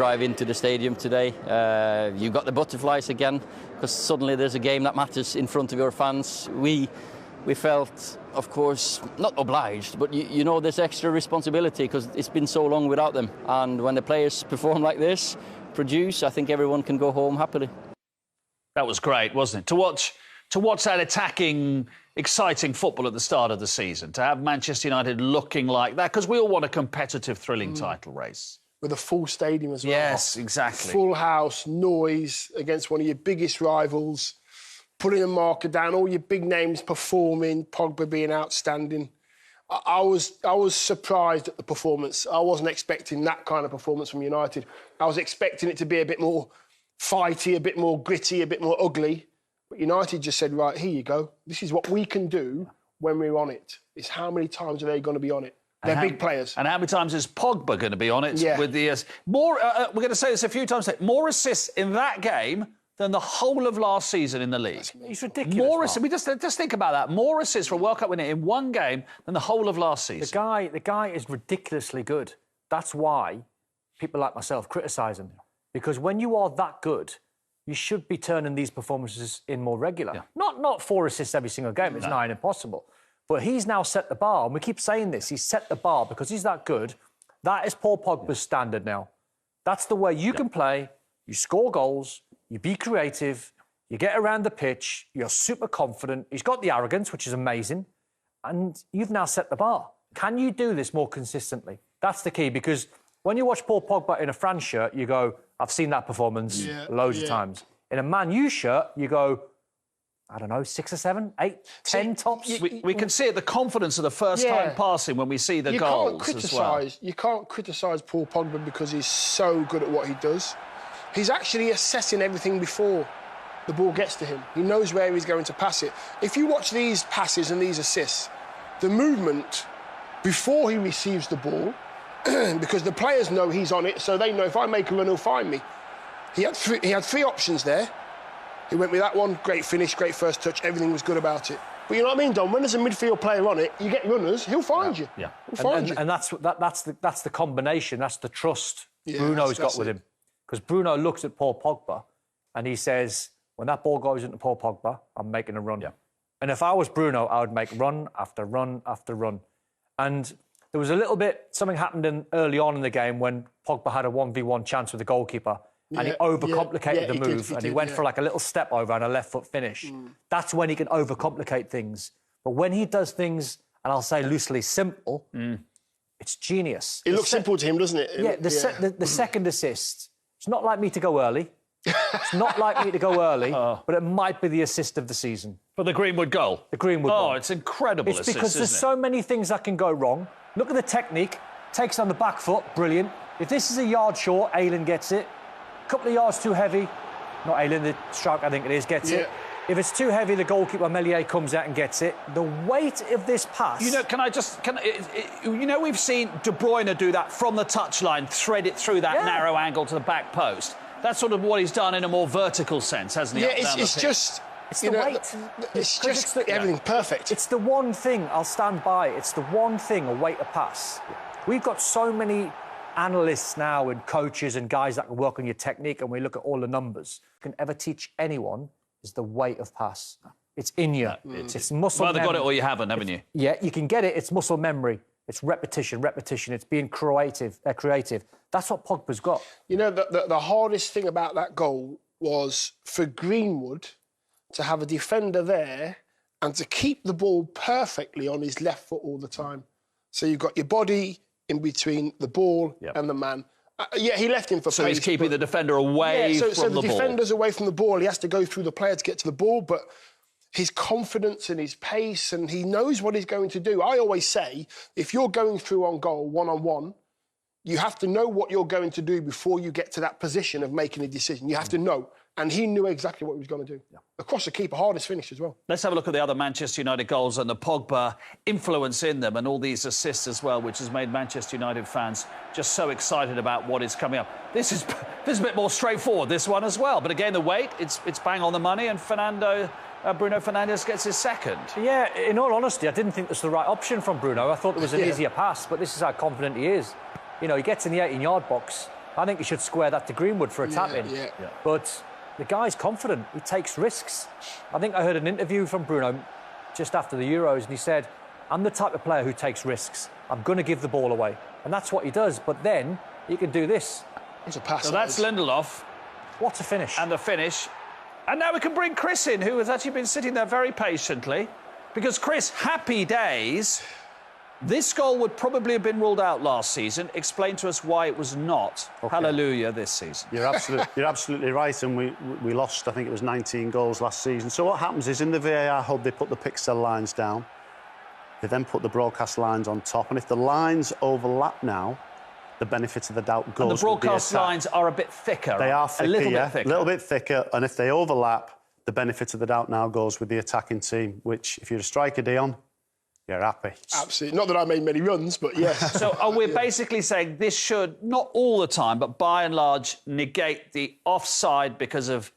Drive into the stadium today, you got the butterflies again, because suddenly there's a game that matters in front of your fans. We felt, of course, not obliged, but you know there's extra responsibility because it's been so long without them. And when the players perform like this, produce, I think everyone can go home happily. That was great, wasn't it? To watch that attacking, exciting football at the start of the season, to have Manchester United looking like that, because we all want a competitive, thrilling title race. With a full stadium as well. Yes, exactly. Full house, noise against one of your biggest rivals, putting a marker down, all your big names performing, Pogba being outstanding. I was surprised at the performance. I wasn't expecting that kind of performance from United. I was expecting it to be a bit more fighty, a bit more gritty, a bit more ugly. But United just said, right, here you go. This is what we can do when we're on it. It's how many times are they going to be on it? They're big players. And how many times is Pogba going to be on it? Yeah. With the more, we're going to say this a few times. More assists in that game than the whole of last season in the league. It's ridiculous. More assists. We just think about that. More assists for a World Cup winner in one game than the whole of last season. The guy is ridiculously good. That's why people like myself criticise him. Because when you are that good, you should be turning these performances in more regular. Yeah. Not 4 assists every single game. It's nigh impossible. But he's now set the bar, and we keep saying this, he's set the bar because he's that good. That is Paul Pogba's standard now. That's the way you can play, you score goals, you be creative, you get around the pitch, you're super confident. He's got the arrogance, which is amazing, and you've now set the bar. Can you do this more consistently? That's the key, because when you watch Paul Pogba in a France shirt, you go, I've seen that performance loads of times. In a Man U shirt, you go, I don't know, 6 or 7, 8, 10 tops. We can see it, the confidence of the first-time passing when we see the goals as well. You can't criticise Paul Pogba because he's so good at what he does. He's actually assessing everything before the ball gets to him. He knows where he's going to pass it. If you watch these passes and these assists, the movement before he receives the ball, because the players know he's on it, so they know if I make a run, he'll find me. He had 3 options there. He went with that one, great finish, great first touch, everything was good about it. But you know what I mean, Don? When there's a midfield player on it, you get runners, he'll find you. Yeah. He'll find you. And that's the combination, that's the trust Bruno's got with him. Because Bruno looks at Paul Pogba and he says, when that ball goes into Paul Pogba, I'm making a run. Yeah. And if I was Bruno, I would make run after run after run. And there was a little bit, something happened early on in the game when Pogba had a 1v1 chance with the goalkeeper. And he overcomplicated the move, and he went for like a little step over and a left foot finish. That's when he can overcomplicate things. But when he does things, and I'll say loosely simple, it's genius. It looks simple to him, doesn't it? Yeah, the second assist, it's not like me to go early. It's not like me to go early, but it might be the assist of the season. For the Greenwood goal? The Greenwood goal. Oh, it's incredible It's assist, because there's so many things that can go wrong. Look at the technique. Takes on the back foot, brilliant. If this is a yard short, Aylan gets it. Couple of yards too heavy. Not Aylan, the striker, I think it is, gets it. If it's too heavy, the goalkeeper, Melier, comes out and gets it. The weight of this pass... You know, we've seen De Bruyne do that from the touchline, thread it through that narrow angle to the back post. That's sort of what he's done in a more vertical sense, hasn't he? Yeah, it's just... It's the weight. It's just everything perfect. It's the one thing I'll stand by. It's the one thing, a weight of pass. We've got so many analysts now and coaches and guys that can work on your technique, and we look at all the numbers. Can ever teach anyone is the weight of pass. It's in you. It's muscle memory. You've either got it or you haven't you? Yeah, you can get it. It's muscle memory. It's repetition. It's being creative. That's what Pogba's got. You know, the hardest thing about that goal was for Greenwood to have a defender there and to keep the ball perfectly on his left foot all the time. So you've got your body in between the ball and the man. He left him for pace. So he's keeping the defender away from the ball. So the defender's away from the ball. He has to go through the player to get to the ball, but his confidence and his pace, and he knows what he's going to do. I always say, if you're going through on goal, one-on-one, you have to know what you're going to do before you get to that position of making a decision. You have to know. And he knew exactly what he was going to do. Yeah. Across the keeper, hardest finish as well. Let's have a look at the other Manchester United goals and the Pogba influence in them and all these assists as well, which has made Manchester United fans just so excited about what is coming up. This is a bit more straightforward, this one as well. But again, the weight, it's bang on the money, and Bruno Fernandes gets his second. Yeah, in all honesty, I didn't think this was the right option from Bruno. I thought it was an easier pass, but this is how confident he is. You know, he gets in the 18-yard box, I think he should square that to Greenwood for a tap-in. Yeah. But the guy's confident. He takes risks. I think I heard an interview from Bruno just after the Euros, and he said, I'm the type of player who takes risks. I'm going to give the ball away. And that's what he does. But then he can do this. It's a pass. So that's Lindelof. What a finish. And the finish. And now we can bring Chris in, who has actually been sitting there very patiently. Because, Chris, happy days. This goal would probably have been ruled out last season. Explain to us why it was not. Okay. Hallelujah this season. You're absolutely right. And we lost, I think it was 19 goals last season. So what happens is in the VAR hub, they put the pixel lines down. They then put the broadcast lines on top. And if the lines overlap now, the benefit of the doubt goes. And the broadcast lines are a bit thicker. They are thicker, a little bit thicker. A little bit thicker. And if they overlap, the benefit of the doubt now goes with the attacking team, which, if you're a striker, Dion, you're happy. Absolutely. Not that I made many runs, but yes. So are we basically saying this should, not all the time, but by and large, negate the offside because of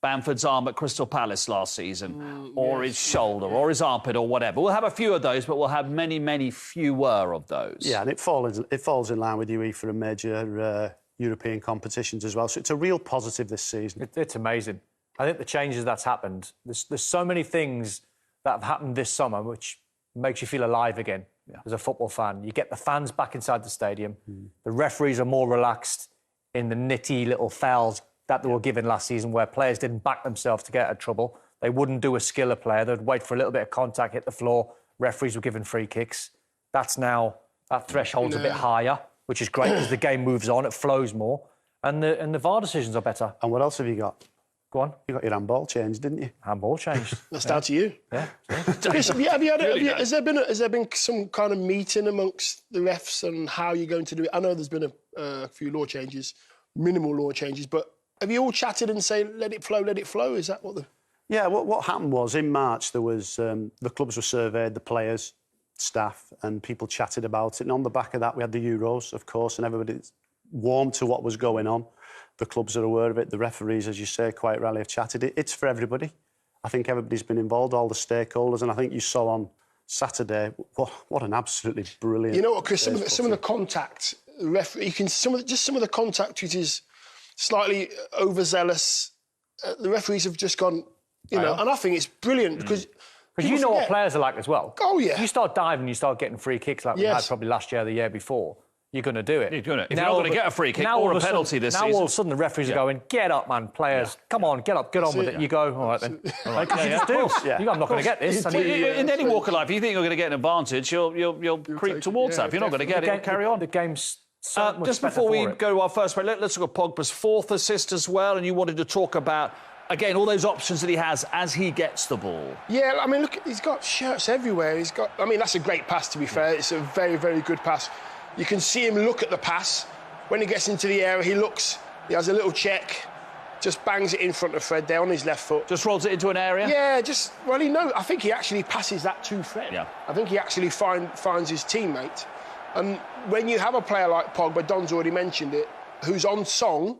Bamford's arm at Crystal Palace last season, or his shoulder, or his armpit, or whatever? We'll have a few of those, but we'll have many, many fewer of those. Yeah, and it falls in line with UEFA and major European competitions as well. So it's a real positive this season. It's amazing. I think the changes that's happened, there's so many things that have happened this summer which makes you feel alive again as a football fan. You get the fans back inside the stadium. The referees are more relaxed in the nitty little fouls that they were given last season where players didn't back themselves to get out of trouble. They wouldn't do a skill a player. They'd wait for a little bit of contact, hit the floor. Referees were given free kicks. That's now, that threshold's a bit higher, which is great because the game moves on, it flows more. And the VAR decisions are better. And what else have you got? Go on. You got your handball changed, didn't you? Handball changed. That's down to you. Yeah. Chris, has there been some kind of meeting amongst the refs on how you're going to do it? I know there's been a few law changes, minimal law changes, but have you all chatted and say, let it flow, let it flow? Is that what the... Yeah, what happened was in March there was the clubs were surveyed, the players, staff, and people chatted about it. And on the back of that, we had the Euros, of course, and everybody's warm to what was going on. The clubs are aware of it. The referees, as you say, quite rarely have chatted. It's for everybody. I think everybody's been involved, all the stakeholders, and I think you saw on Saturday what an absolutely brilliant. You know what, Chris? Some of the contact, some of the contact which is slightly overzealous. The referees have just gone, and I think it's brilliant because you know what players are like as well. Oh yeah. You start diving, you start getting free kicks like we had probably last year or the year before. You're going to do it. You're going to. If you're not going to get a free kick or a penalty this season. Now all of a sudden the referees are going, get up, man, players. Come on, get up, get on with it. You go, all right then. Like, you just do. You go, I'm not going to get this. In any walk of life, if you think you're going to get an advantage, you'll creep towards that. If you're not going to get it, carry on. The game's just before we go to our first break, let's look at Pogba's fourth assist as well. And you wanted to talk about, again, all those options that he has as he gets the ball. Yeah, I mean, look, he's got shirts everywhere. That's a great pass, to be fair. It's a very, very good pass. You can see him look at the pass. When he gets into the area, he has a little check, just bangs it in front of Fred there on his left foot. Just rolls it into an area? Yeah, I think he actually passes that to Fred. Yeah. I think he actually finds his teammate. And when you have a player like Pogba, Don's already mentioned it, who's on song,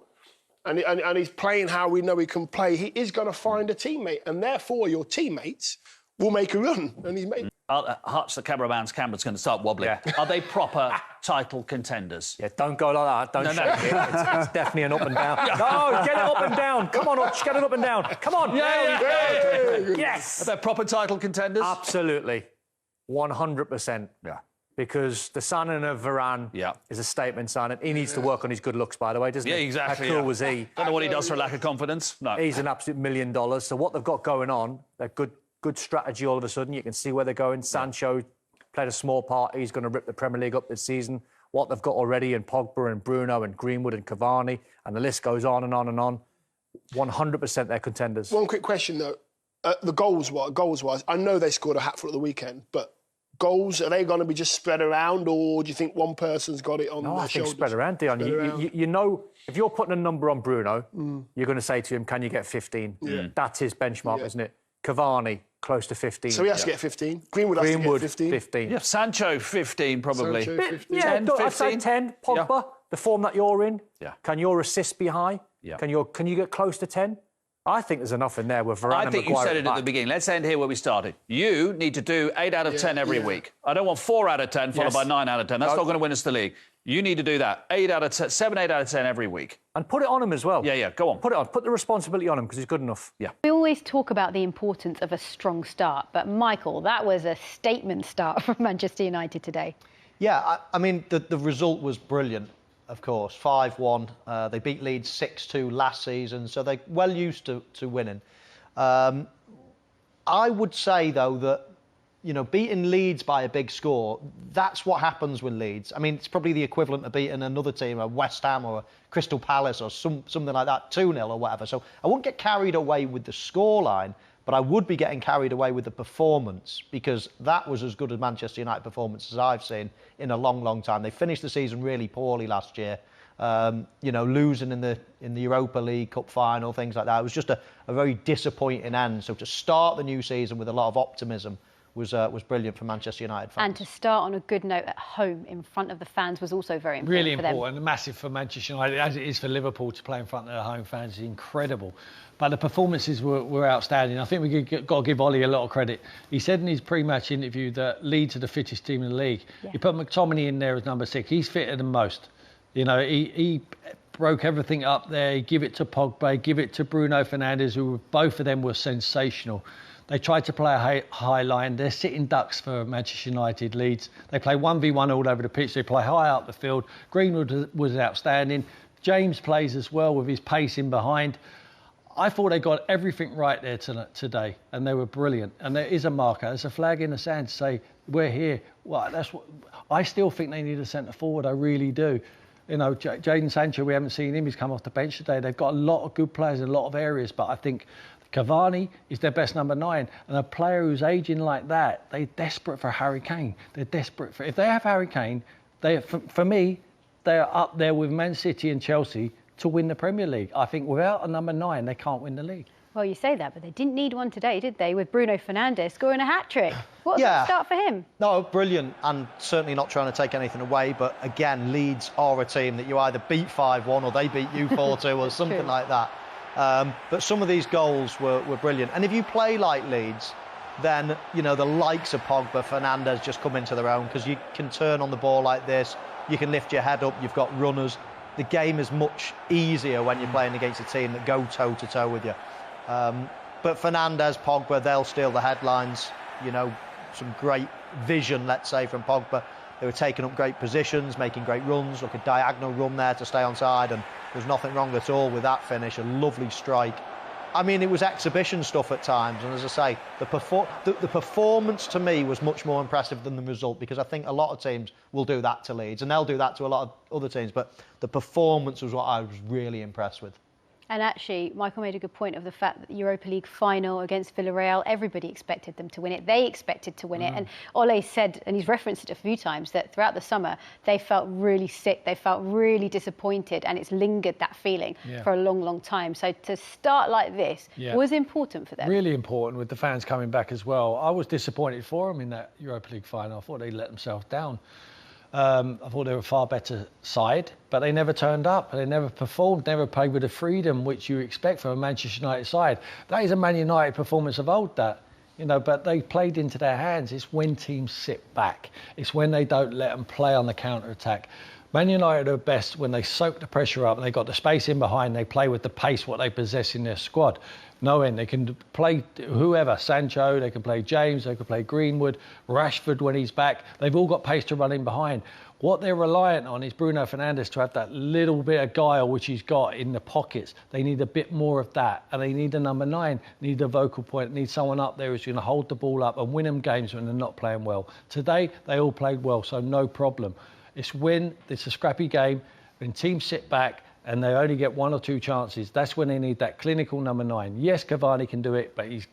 and he's playing how we know he can play, he is going to find a teammate. And therefore, your teammates will make a run. And he's made... Hutch, the cameraman's camera's going to start wobbling. Yeah. Are they proper title contenders? Yeah, don't go like that. Don't shake it. It's definitely an up and down. No, get it up and down. Come on, Hutch, get it up and down. Come on. Yes. Are they proper title contenders? Absolutely. 100%. Yeah. Because the signing of Varane is a statement signing. He needs to work on his good looks, by the way, doesn't he? Yeah, exactly. How cool was he? Don't know what he does for a lack of confidence. No. He's an absolute $1 million. So what they've got going on, they're good strategy all of a sudden. You can see where they're going. Sancho played a small part. He's going to rip the Premier League up this season. What they've got already in Pogba and Bruno and Greenwood and Cavani, and the list goes on and on and on. 100% they're contenders. One quick question, though. The goals-wise, I know they scored a hat-trick at the weekend, but goals, are they going to be just spread around, or do you think one person's got it on their shoulders? I think spread around, Dion. You know, if you're putting a number on Bruno, you're going to say to him, can you get 15? Yeah. That's his benchmark, isn't it? Cavani, close to 15. So he has to get 15. Greenwood has to get 15. 15. Yeah, Sancho, 15, probably. Sancho, 15. 10, 15. I'd say 10. Pogba, the form that you're in, can your assists be high? Yeah. Can you get close to 10? I think there's enough in there with Varane and Maguire. I think you said it at the beginning. Let's end here where we started. You need to do 8 out of 10 every week. I don't want 4 out of 10 followed by 9 out of 10. That's not going to win us the league. You need to do that. 8 out of 10, 7, 8 out of 10 every week. And put it on him as well. Yeah, go on. Put it on. Put the responsibility on him because he's good enough. Yeah. We always talk about the importance of a strong start, but Michael, that was a statement start from Manchester United today. Yeah, I mean, the result was brilliant, of course. 5-1. They beat Leeds 6-2 last season, so they're well used to winning. I would say, though, that, you know, beating Leeds by a big score, that's what happens with Leeds. I mean, it's probably the equivalent of beating another team, a West Ham or a Crystal Palace or something like that, 2-0 or whatever. So I wouldn't get carried away with the scoreline, but I would be getting carried away with the performance, because that was as good a Manchester United performance as I've seen in a long, long time. They finished the season really poorly last year, you know, losing in the Europa League Cup final, things like that. It was just a very disappointing end. So to start the new season with a lot of optimism was brilliant for Manchester United fans. And to start on a good note at home in front of the fans was also very important really for them. important, massive for Manchester United, as it is for Liverpool to play in front of their home fans. Is incredible. But the performances were outstanding. I think we've got to give Ollie a lot of credit. He said in his pre-match interview that Leeds are the fittest team in the league. Yeah. He put McTominay in there as number 6. He's fitter than most. You know, he broke everything up there. He give it to Pogba, give it to Bruno Fernandes, who both of them were sensational. They tried to play a high line. They're sitting ducks for Manchester United. Leeds. They play 1v1 all over the pitch. They play high up the field. Greenwood was outstanding. James plays as well with his pace in behind. I thought they got everything right there today, and they were brilliant. And there is a marker. There's a flag in the sand to say, we're here. Well, that's what I still think they need a centre forward. I really do. You know, Jadon Sancho, we haven't seen him. He's come off the bench today. They've got a lot of good players in a lot of areas, but I think Cavani is their best number 9, and a player who's aging like that, they're desperate for Harry Kane. They're desperate for. If they have Harry Kane, for me, they are up there with Man City and Chelsea to win the Premier League. I think without a number 9, they can't win the league. Well, you say that, but they didn't need one today, did they? With Bruno Fernandes scoring a hat-trick. What's the start for him? No, brilliant, and certainly not trying to take anything away. But again, Leeds are a team that you either beat 5-1 or they beat you 4-2 or something like that. But some of these goals were brilliant. And if you play like Leeds, then, you know, the likes of Pogba, Fernandes just come into their own, because you can turn on the ball like this. You can lift your head up. You've got runners. The game is much easier when you're playing against a team that go toe-to-toe with you. But Fernandes, Pogba, they'll steal the headlines. You know, some great vision, let's say, from Pogba. They were taking up great positions, making great runs. Look, a diagonal run there to stay onside, and there's nothing wrong at all with that finish. A lovely strike. I mean, it was exhibition stuff at times, and as I say, the performance to me was much more impressive than the result, because I think a lot of teams will do that to Leeds, and they'll do that to a lot of other teams, but the performance was what I was really impressed with. And actually, Michael made a good point of the fact that the Europa League final against Villarreal, everybody expected them to win it. They expected to win it. And Ole said, and he's referenced it a few times, that throughout the summer, they felt really sick. They felt really disappointed. And it's lingered, that feeling, for a long, long time. So to start like this was important for them. Really important, with the fans coming back as well. I was disappointed for them in that Europa League final. I thought they let themselves down. I thought they were a far better side, but they never turned up. They never performed, never played with the freedom which you expect from a Manchester United side. That is a Man United performance of old, that. You know, but they played into their hands. It's when teams sit back. It's when they don't let them play on the counter-attack. Man United are best when they soak the pressure up and they got the space in behind. They play with the pace, what they possess in their squad. Knowing they can play whoever, Sancho, they can play James, they can play Greenwood, Rashford when he's back. They've all got pace to run in behind. What they're reliant on is Bruno Fernandes to have that little bit of guile which he's got in the pockets. They need a bit more of that. And they need a number 9, need a vocal point, need someone up there who's going to hold the ball up and win them games when they're not playing well. Today, they all played well, so no problem. It's a scrappy game, when teams sit back and they only get 1 or 2 chances. That's when they need that clinical number 9. Yes, Cavani can do it, but he's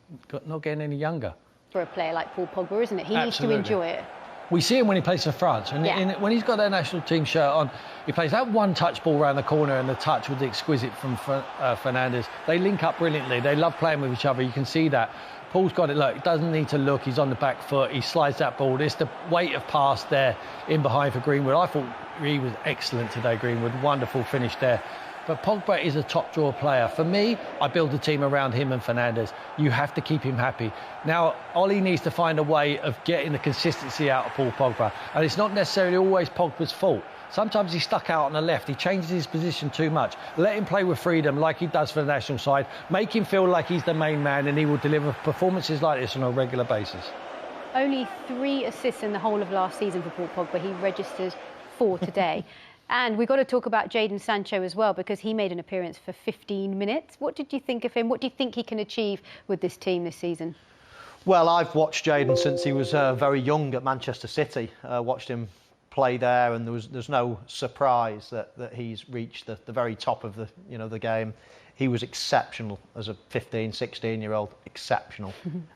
not getting any younger. For a player like Paul Pogba, isn't it? He needs to enjoy it. We see him when he plays for France. And when he's got their national team shirt on, he plays that one-touch ball around the corner, and the touch was exquisite from Fernandes. They link up brilliantly. They love playing with each other. You can see that. Paul's got it. Look, he doesn't need to look. He's on the back foot. He slides that ball. There's the weight of pass there in behind for Greenwood. I thought he was excellent today, Greenwood. Wonderful finish there. But Pogba is a top draw player. For me, I build a team around him and Fernandes. You have to keep him happy. Now, Ollie needs to find a way of getting the consistency out of Paul Pogba. And it's not necessarily always Pogba's fault. Sometimes he's stuck out on the left. He changes his position too much. Let him play with freedom like he does for the national side. Make him feel like he's the main man, and he will deliver performances like this on a regular basis. Only 3 assists in the whole of last season for Paul Pogba. He registered 4 today. And we've got to talk about Jadon Sancho as well, because he made an appearance for 15 minutes. What did you think of him? What do you think he can achieve with this team this season? Well, I've watched Jadon since he was very young at Manchester City. Watched him play there, and there's no surprise that he's reached the very top of the game. He was exceptional as a 15, 16-year-old, exceptional.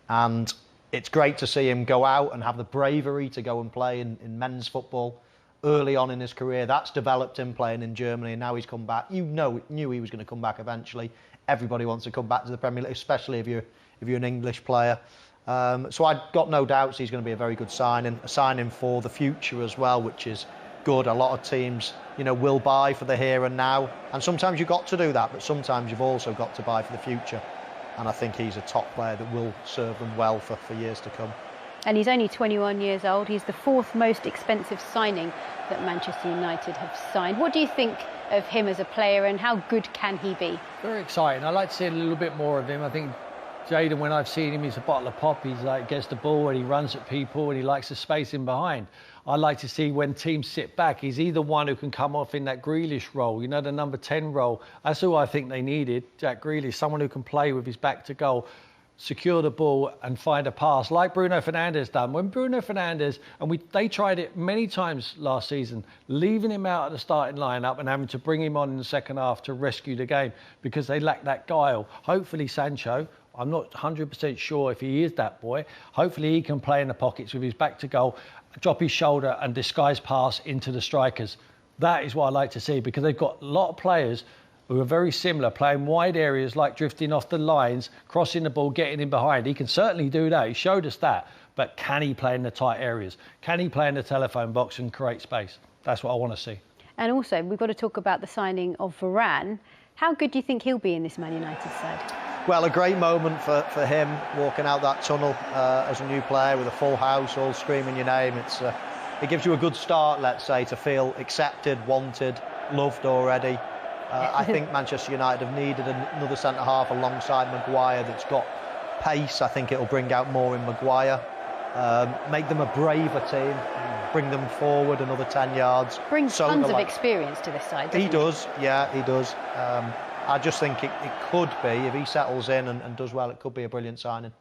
And it's great to see him go out and have the bravery to go and play in men's football early on in his career. That's developed him playing in Germany, and now he's come back. Knew he was going to come back eventually. Everybody wants to come back to the Premier League, especially if you're an English player. So I've got no doubts he's going to be a very good signing, a signing for the future as well, which is good. A lot of teams, will buy for the here and now, and sometimes you've got to do that, but sometimes you've also got to buy for the future. And I think he's a top player that will serve them well for years to come. And he's only 21 years old. He's the 4th most expensive signing that Manchester United have signed. What do you think of him as a player, and how good can he be? Very exciting. I'd like to see a little bit more of him. I think Jadon, when I've seen him, he's a bottle of pop. He's like, gets the ball and he runs at people and he likes the space in behind. I like to see when teams sit back, he's either one who can come off in that Grealish role, the number 10 role. That's who I think they needed, Jack Grealish, someone who can play with his back to goal, secure the ball and find a pass, like Bruno Fernandes done. When Bruno Fernandes, and they tried it many times last season, leaving him out of the starting lineup and having to bring him on in the second half to rescue the game because they lacked that guile. Hopefully Sancho, I'm not 100% sure if he is that boy, hopefully he can play in the pockets with his back to goal, drop his shoulder and disguise pass into the strikers. That is what I like to see, because they've got a lot of players who are very similar, playing wide areas like drifting off the lines, crossing the ball, getting in behind. He can certainly do that. He showed us that. But can he play in the tight areas? Can he play in the telephone box and create space? That's what I want to see. And also, we've got to talk about the signing of Varane. How good do you think he'll be in this Man United side? Well, a great moment for him, walking out that tunnel as a new player with a full house, all screaming your name. It gives you a good start, let's say, to feel accepted, wanted, loved already. I think Manchester United have needed another centre-half alongside Maguire that's got pace. I think it'll bring out more in Maguire. Make them a braver team, bring them forward another 10 yards. Brings tons of experience to this side, doesn't he? He does, yeah, he does. I just think it could be, if he settles in and does well, it could be a brilliant signing.